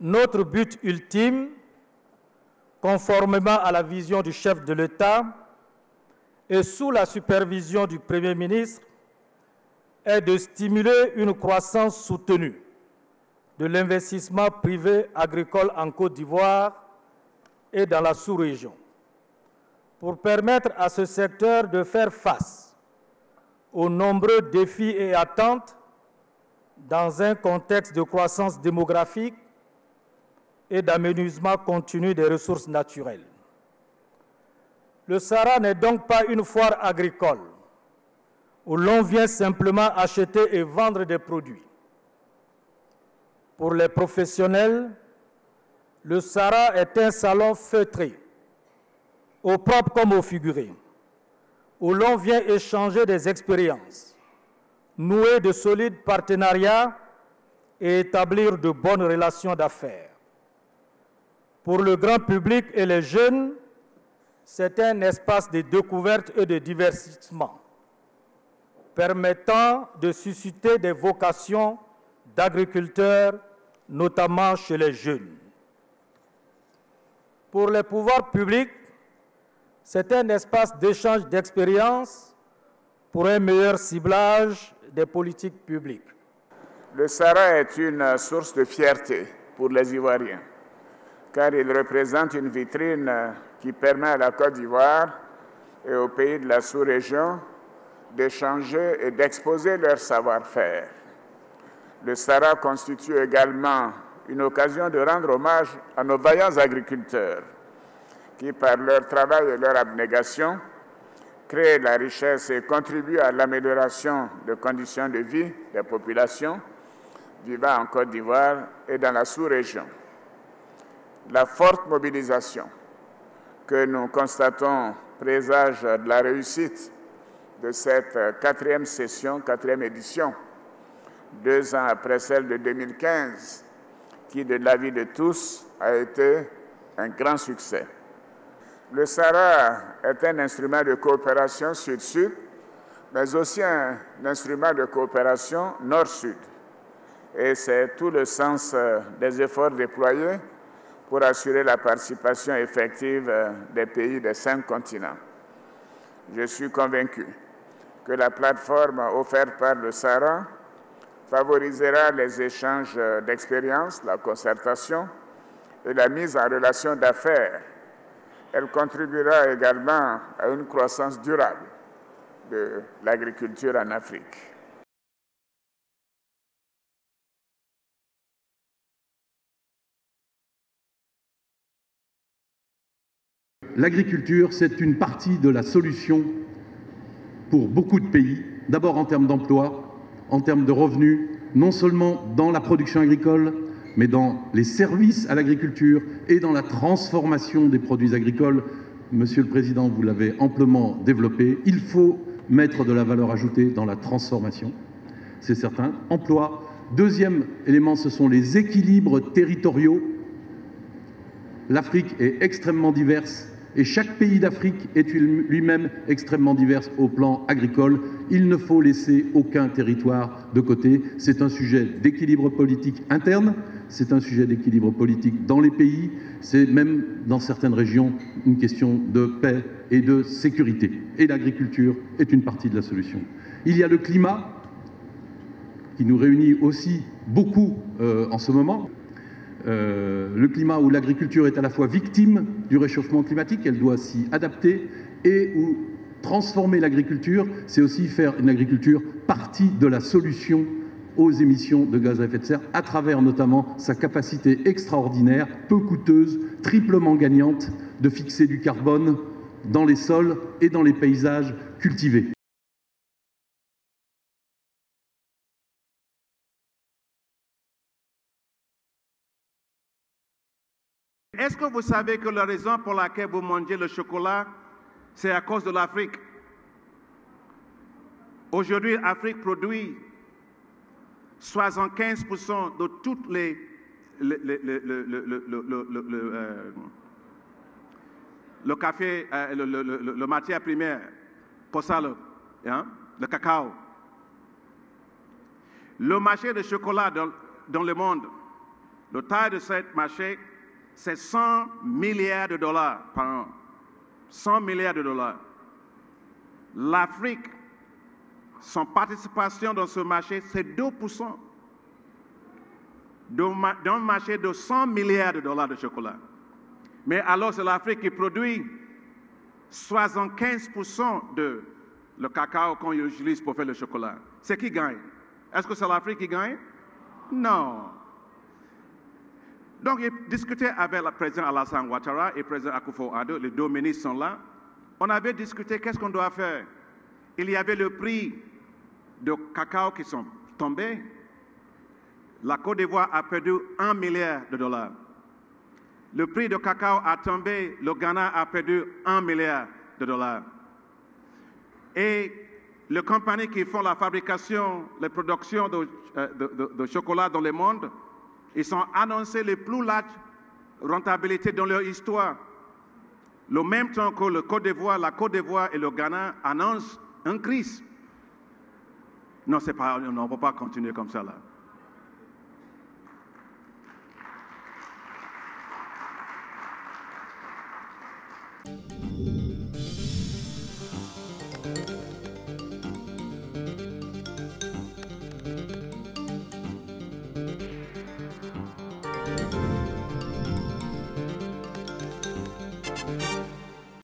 Notre but ultime, conformément à la vision du chef de l'État et sous la supervision du Premier ministre, est de stimuler une croissance soutenue de l'investissement privé agricole en Côte d'Ivoire et dans la sous-région, pour permettre à ce secteur de faire face aux nombreux défis et attentes dans un contexte de croissance démographique et d'amenuisement continu des ressources naturelles. Le Sahara n'est donc pas une foire agricole où l'on vient simplement acheter et vendre des produits. Pour les professionnels, le Sahara est un salon feutré, au propre comme au figuré, où l'on vient échanger des expériences, nouer de solides partenariats et établir de bonnes relations d'affaires. Pour le grand public et les jeunes, c'est un espace de découverte et de divertissement, permettant de susciter des vocations d'agriculteurs, notamment chez les jeunes. Pour les pouvoirs publics, c'est un espace d'échange d'expériences pour un meilleur ciblage des politiques publiques. Le Sahara est une source de fierté pour les Ivoiriens, car il représente une vitrine qui permet à la Côte d'Ivoire et aux pays de la sous-région d'échanger et d'exposer leur savoir-faire. Le Sahara constitue également une occasion de rendre hommage à nos vaillants agriculteurs qui, par leur travail et leur abnégation, créent la richesse et contribuent à l'amélioration des conditions de vie des populations vivant en Côte d'Ivoire et dans la sous-région. La forte mobilisation que nous constatons présage de la réussite de cette quatrième édition, 2 ans après celle de 2015, qui, de l'avis de tous, a été un grand succès. Le Sahara est un instrument de coopération sud-sud, mais aussi un instrument de coopération nord-sud. Et c'est tout le sens des efforts déployés pour assurer la participation effective des pays des 5 continents. Je suis convaincu que la plateforme offerte par le Sahara favorisera les échanges d'expériences, la concertation et la mise en relation d'affaires. Elle contribuera également à une croissance durable de l'agriculture en Afrique. L'agriculture, c'est une partie de la solution pour beaucoup de pays, d'abord en termes d'emploi, en termes de revenus, non seulement dans la production agricole, mais dans les services à l'agriculture et dans la transformation des produits agricoles. Monsieur le Président, vous l'avez amplement développé. Il faut mettre de la valeur ajoutée dans la transformation, c'est certain. Emploi. Deuxième élément, ce sont les équilibres territoriaux. L'Afrique est extrêmement diverse et chaque pays d'Afrique est lui-même extrêmement divers au plan agricole. Il ne faut laisser aucun territoire de côté. C'est un sujet d'équilibre politique interne, c'est un sujet d'équilibre politique dans les pays, c'est même dans certaines régions une question de paix et de sécurité. Et l'agriculture est une partie de la solution. Il y a le climat qui nous réunit aussi beaucoup en ce moment. Le climat où l'agriculture est à la fois victime du réchauffement climatique, elle doit s'y adapter, et où transformer l'agriculture, c'est aussi faire une agriculture partie de la solution aux émissions de gaz à effet de serre, à travers notamment sa capacité extraordinaire, peu coûteuse, triplement gagnante, de fixer du carbone dans les sols et dans les paysages cultivés. est-ce que vous savez que la raison pour laquelle vous mangez le chocolat, c'est à cause de l'Afrique? Aujourd'hui, l'Afrique produit 75% de toutes le café, le matière première pour ça, le cacao. Le marché de chocolat dans le monde, le taille de ce marché, c'est 100 milliards de dollars par an. 100 milliards de dollars. L'Afrique, son participation dans ce marché, c'est 2%. Dans un marché de 100 milliards de dollars de chocolat. Mais alors, c'est l'Afrique qui produit 75% de le cacao qu'on utilise pour faire le chocolat. C'est qui gagne? Est-ce que c'est l'Afrique qui gagne? Non. Donc, j'ai discuté avec le président Alassane Ouattara et le président Akufo-Addo, les deux ministres sont là. On avait discuté qu'est-ce qu'on doit faire. Il y avait le prix de cacao qui sont tombés. La Côte d'Ivoire a perdu 1 milliard de dollars. Le prix de cacao a tombé, le Ghana a perdu 1 milliard de dollars. Et les compagnies qui font la fabrication, la production de chocolat dans le monde, ils ont annoncé les plus larges rentabilités dans leur histoire. Le même temps que la Côte d'Ivoire et le Ghana annoncent une crise. Non, on ne peut pas continuer comme ça là.